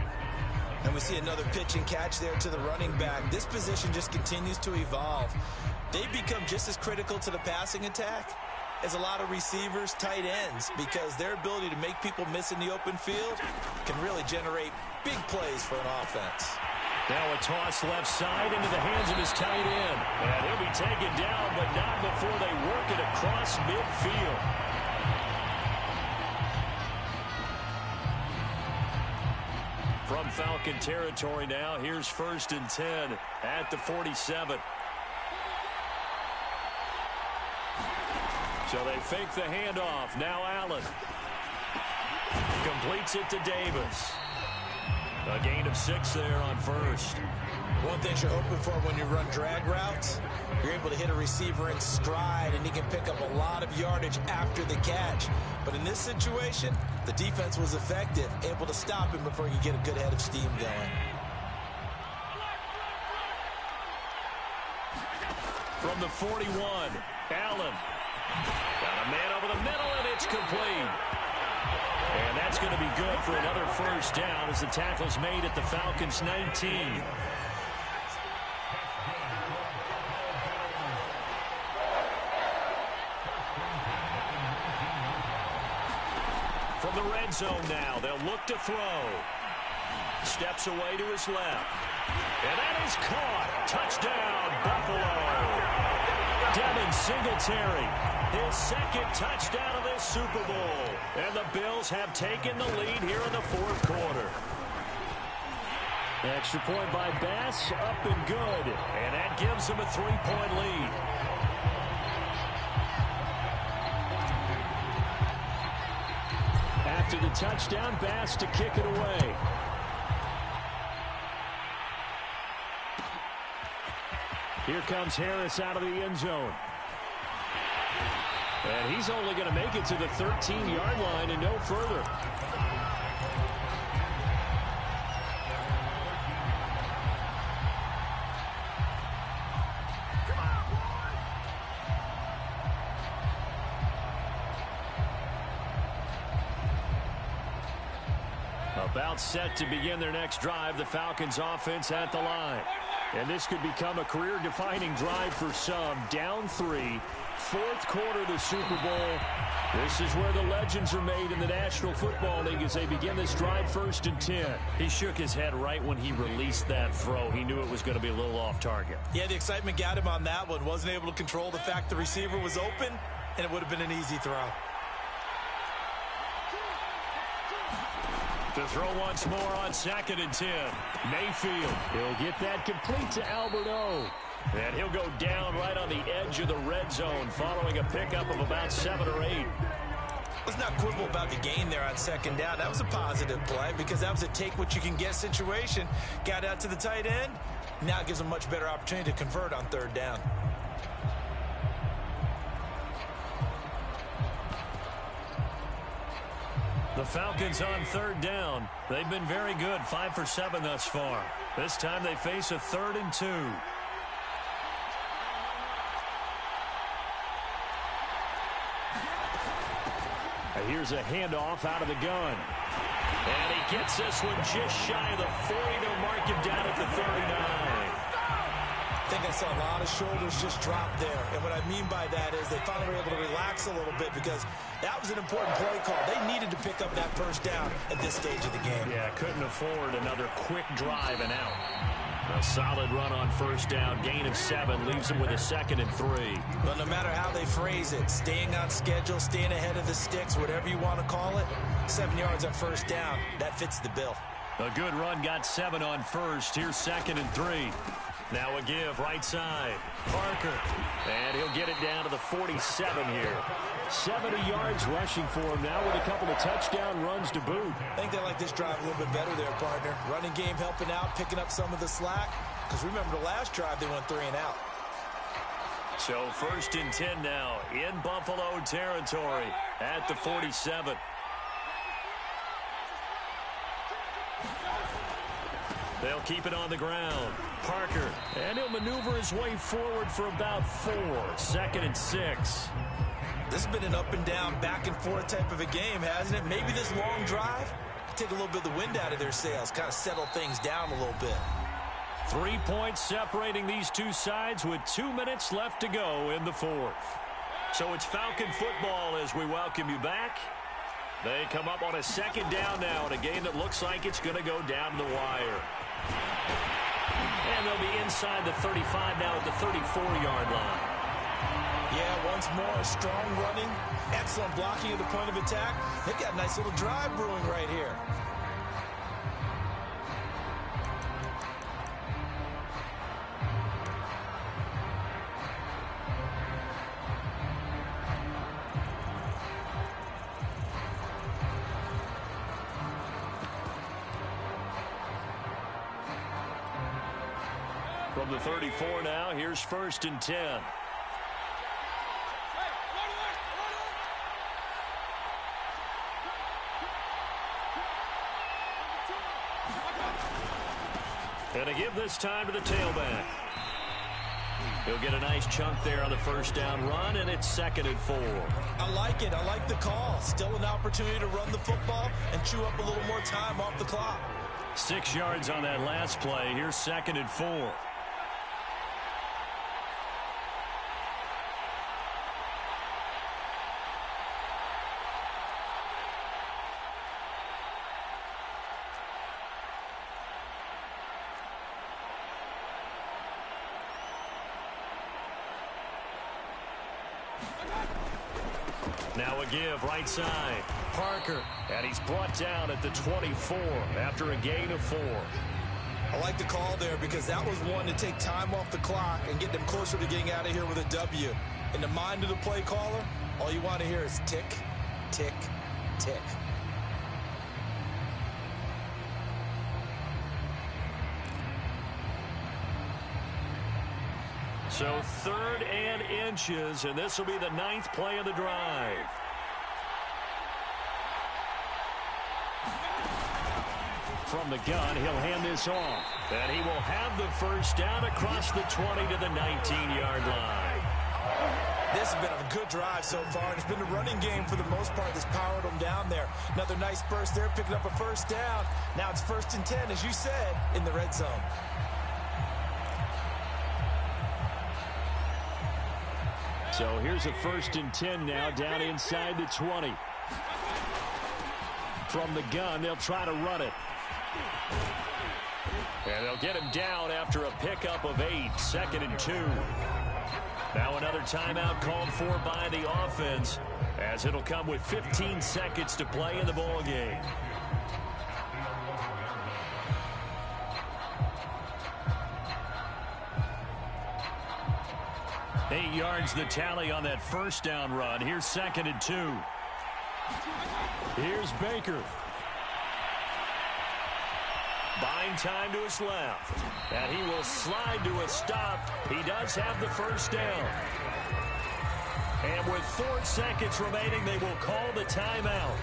And we see another pitch and catch there to the running back. This position just continues to evolve. They become just as critical to the passing attack as a lot of receivers, tight ends, because their ability to make people miss in the open field can really generate big plays for an offense. Now a toss left side into the hands of his tight end. And he'll be taken down, but not before they work it across midfield. From Falcon territory now, here's 1st and 10 at the 47. So they fake the handoff. Now Allen completes it to Davis. A gain of 6 there on 1st. One thing you're hoping for when you run drag routes, you're able to hit a receiver in stride, and he can pick up a lot of yardage after the catch. But in this situation, the defense was effective, able to stop him before you get a good head of steam going. From the 41, Allen. Got a man over the middle, and it's complete. And that's going to be good for another 1st down as the tackle's made at the Falcons' 19. From the red zone now, they'll look to throw. Steps away to his left. And that is caught. Touchdown, Buffalo. Devin Singletary, his second touchdown of this Super Bowl. And the Bills have taken the lead here in the fourth quarter. Extra point by Bass, up and good. And that gives them a 3-point lead. After the touchdown, Bass to kick it away. Here comes Harris out of the end zone. And he's only going to make it to the 13-yard line and no further. About set to begin their next drive, the Falcons offense at the line. And this could become a career-defining drive for some. Down 3, fourth quarter of the Super Bowl. This is where the legends are made in the National Football League as they begin this drive 1st and 10. He shook his head right when he released that throw. He knew it was going to be a little off target. Yeah, the excitement got him on that one. Wasn't able to control the fact the receiver was open, and it would have been an easy throw. To throw once more on 2nd and 10. Mayfield. He'll get that complete to Alberto. And he'll go down right on the edge of the red zone following a pickup of about 7 or 8. Let's not quibble about the gain there on 2nd down. That was a positive play because that was a take-what-you-can-get situation. Got out to the tight end. Now it gives a much better opportunity to convert on 3rd down. The Falcons on 3rd down. They've been very good, 5 for 7 thus far. This time they face a 3rd and 2. Here's a handoff out of the gun. And he gets this one just shy of the 40. They'll mark him down at the 39. I think I saw a lot of shoulders just drop there. And what I mean by that is they finally were able to relax a little bit because that was an important play call. They needed to pick up that 1st down at this stage of the game. Yeah, couldn't afford another quick drive and out. A solid run on 1st down. Gain of 7 leaves them with a 2nd and 3. But no matter how they phrase it, staying on schedule, staying ahead of the sticks, whatever you want to call it, 7 yards on 1st down, that fits the bill. A good run got 7 on 1st. Here's 2nd and 3. Now a give, right side. Parker. And he'll get it down to the 47 here. 70 yards rushing for him now with a couple of touchdown runs to boot. I think they like this drive a little bit better there, partner. Running game helping out, picking up some of the slack. Because remember the last drive, they went 3 and out. So 1st and 10 now in Buffalo territory at the 47. They'll keep it on the ground. Parker, and he'll maneuver his way forward for about 4. 2nd and 6. This has been an up and down, back and forth type of a game, hasn't it? Maybe this long drive take a little bit of the wind out of their sails, kind of settle things down a little bit. 3 points separating these two sides with 2 minutes left to go in the 4th. So it's Falcon football as we welcome you back. They come up on a 2nd down now in a game that looks like it's going to go down the wire. And they'll be inside the 35 now at the 34-yard line. Yeah, once more, strong running, excellent blocking at the point of attack. They've got a nice little drive brewing right here. From the 34 now, here's 1st and 10. And a give this time to the tailback. He'll get a nice chunk there on the 1st down run, and it's 2nd and 4. I like it. I like the call. Still an opportunity to run the football and chew up a little more time off the clock. 6 yards on that last play. Here's 2nd and 4. Now a give right side. Parker. And he's brought down at the 24 after a gain of 4. I like the call there because that was one to take time off the clock and get them closer to getting out of here with a W. In the mind of the play caller, all you want to hear is tick, tick, tick. So 3rd and inches, and this will be the 9th play of the drive. From the gun, he'll hand this off. And he will have the first down across the 20 to the 19-yard line. This has been a good drive so far, and it's been the running game for the most part that's powered them down there. Another nice burst there, picking up a first down. Now it's 1st and 10, as you said, in the red zone. So here's a 1st and 10 now, down inside the 20. From the gun, they'll try to run it. And they'll get him down after a pickup of 8, 2nd and 2. Now another timeout called for by the offense, as it'll come with 15 seconds to play in the ball game. Eight yards the tally on that first down run. Here's 2nd and 2. Here's Baker. Buying time to his left. And he will slide to a stop. He does have the first down. And with 4 seconds remaining, they will call the timeout.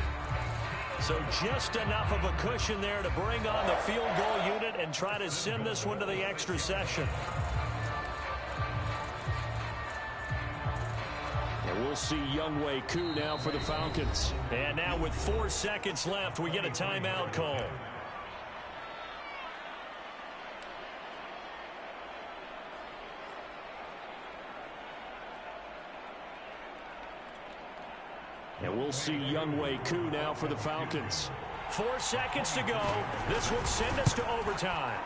So just enough of a cushion there to bring on the field goal unit and try to send this one to the extra session. And we'll see Younghoe Koo now for the Falcons. And now with 4 seconds left, we get a timeout call. And we'll see Younghoe Koo now for the Falcons. 4 seconds to go. This will send us to overtime.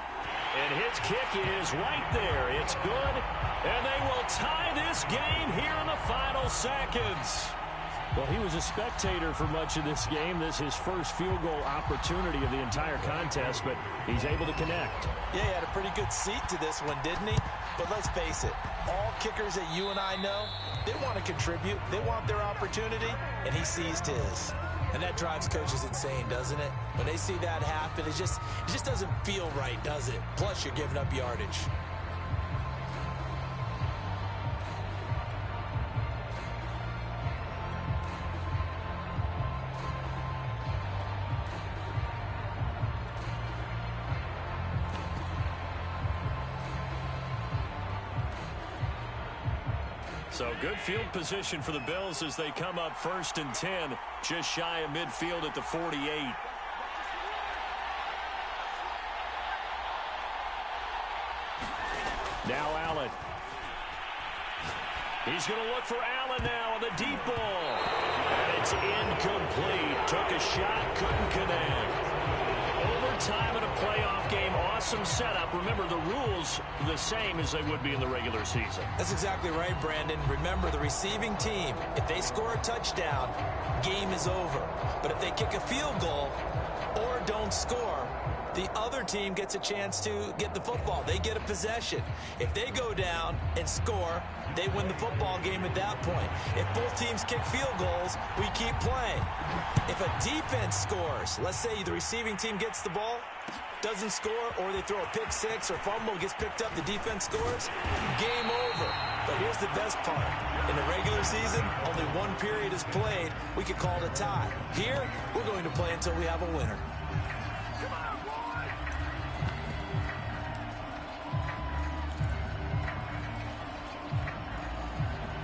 And his kick is right there. It's good. And they will tie this game here in the final seconds. Well, he was a spectator for much of this game. This is his first field goal opportunity of the entire contest, but he's able to connect. Yeah, he had a pretty good seat to this one, didn't he? But let's face it, all kickers that you and I know, they want to contribute. They want their opportunity, and he seized his. And that drives coaches insane, doesn't it? When they see that happen, it just doesn't feel right, does it? Plus, you're giving up yardage. So good field position for the Bills as they come up 1st and 10, just shy of midfield at the 48. Now Allen. He's going to look for Allen now on the deep ball. And it's incomplete. Took a shot, couldn't connect. Overtime in a playoff game, awesome setup. Remember, the rules the same as they would be in the regular season. That's exactly right, Brandon. Remember, the receiving team, if they score a touchdown, game is over. But if they kick a field goal or don't score, the other team gets a chance to get the football. They get a possession. If they go down and score, they win the football game at that point. If both teams kick field goals, we keep playing. If a defense scores, let's say the receiving team gets the ball, doesn't score, or they throw a pick six or fumble, gets picked up, the defense scores, game over. But here's the best part. In the regular season, only one period is played. We could call it a tie. Here, we're going to play until we have a winner.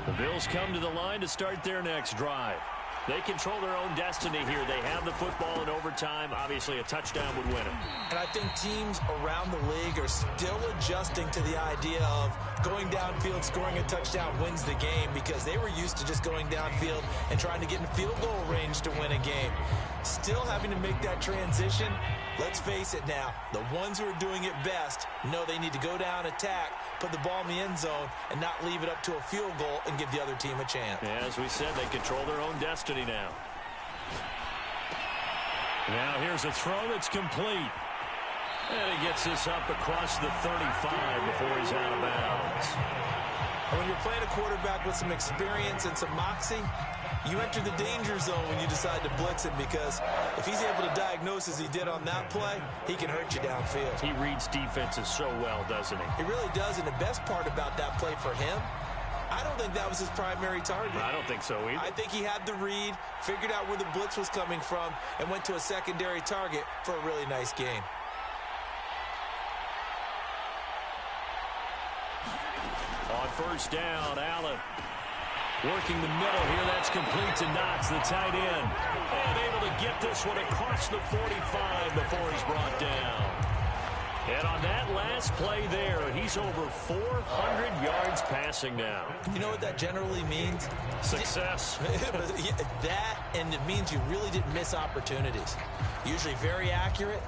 The Bills come to the line to start their next drive. They control their own destiny here. They have the football in overtime. Obviously, a touchdown would win it. And I think teams around the league are still adjusting to the idea of going downfield, scoring a touchdown wins the game, because they were used to just going downfield and trying to get in field goal range to win a game. Still having to make that transition. Let's face it now, the ones who are doing it best know they need to go down, attack, put the ball in the end zone, and not leave it up to a field goal and give the other team a chance. Yeah, as we said, they control their own destiny now. Now here's a throw that's complete. And he gets this up across the 35 before he's out of bounds. When you're playing a quarterback with some experience and some moxie, you enter the danger zone when you decide to blitz him, because if he's able to diagnose as he did on that play, he can hurt you downfield. He reads defenses so well, doesn't he? He really does, and the best part about that play for him, I don't think that was his primary target. I don't think so either. I think he had the read, figured out where the blitz was coming from, and went to a secondary target for a really nice game. On first down, Allen working the middle here. That's complete to Knox, the tight end. And able to get this one across the 45 before he's brought down. And on that last play there, he's over 400 yards passing now. You know what that generally means? Success. That, and it means you really didn't miss opportunities. Usually very accurate.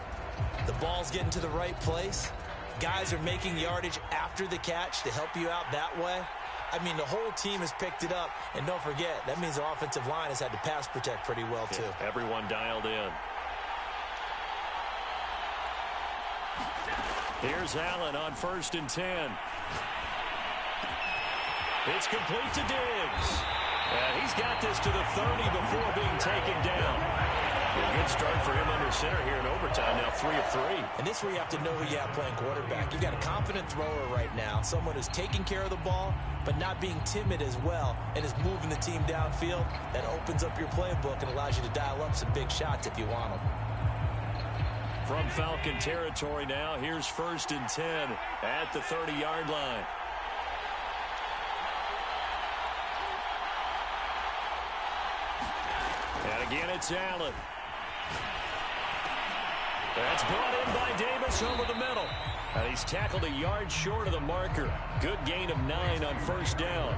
The ball's getting to the right place. Guys are making yardage after the catch to help you out that way. I mean, the whole team has picked it up. And don't forget, that means the offensive line has had to pass protect pretty well, too. Yeah, everyone dialed in. Here's Allen on 1st and 10. It's complete to Diggs. And he's got this to the 30 before being taken down. A good start for him under center here in overtime. Now 3 of 3. And this is where you have to know who you have playing quarterback. You've got a confident thrower right now, someone who's taking care of the ball, but not being timid as well, and is moving the team downfield. That opens up your playbook and allows you to dial up some big shots if you want them. From Falcon territory now, here's 1st and 10 at the 30-yard line. And again, it's Allen. That's brought in by Davis over the middle. And he's tackled a yard short of the marker. Good gain of 9 on 1st down.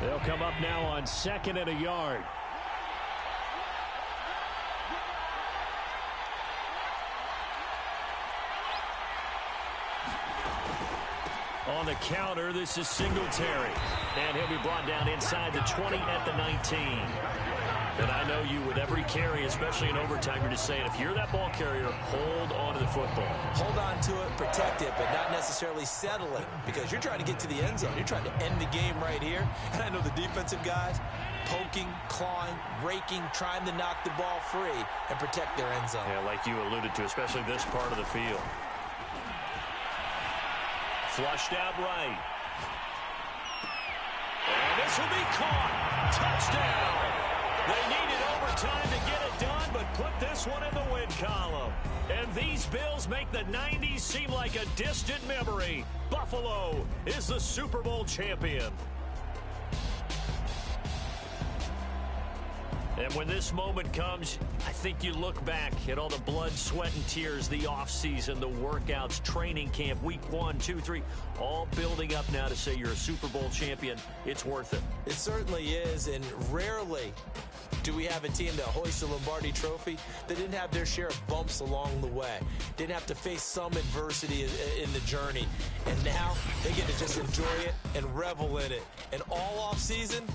They'll come up now on 2nd and a yard. On the counter, this is Singletary. And he'll be brought down inside the 20 at the 19. And I know you with every carry, especially in overtime, you're just saying, if you're that ball carrier, hold on to the football. Hold on to it, protect it, but not necessarily settling, because you're trying to get to the end zone. You're trying to end the game right here. And I know the defensive guys poking, clawing, raking, trying to knock the ball free and protect their end zone. Yeah, like you alluded to, especially this part of the field. Flushed out right. And this will be caught. Touchdown. They needed overtime to get it done, but put this one in the win column. And these Bills make the 90s seem like a distant memory. Buffalo is the Super Bowl champion. And when this moment comes, I think you look back at all the blood, sweat, and tears, the offseason, the workouts, training camp, week 1, 2, 3, all building up now to say you're a Super Bowl champion. It's worth it. It certainly is, and rarely do we have a team that hoists the Lombardi Trophy that didn't have their share of bumps along the way, didn't have to face some adversity in the journey, and now they get to just enjoy it and revel in it. And all off season,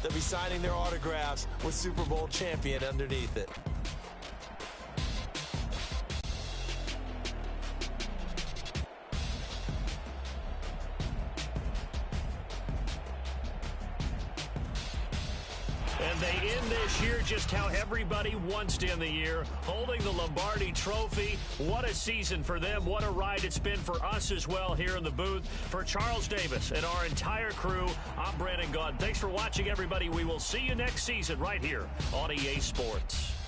they'll be signing their autographs with Super Bowl champion underneath it. And they end this year just how everybody wants to end the year, holding the Lombardi Trophy. What a season for them. What a ride it's been for us as well here in the booth. For Charles Davis and our entire crew, I'm Brandon Gaudin. Thanks for watching, everybody. We will see you next season right here on EA Sports.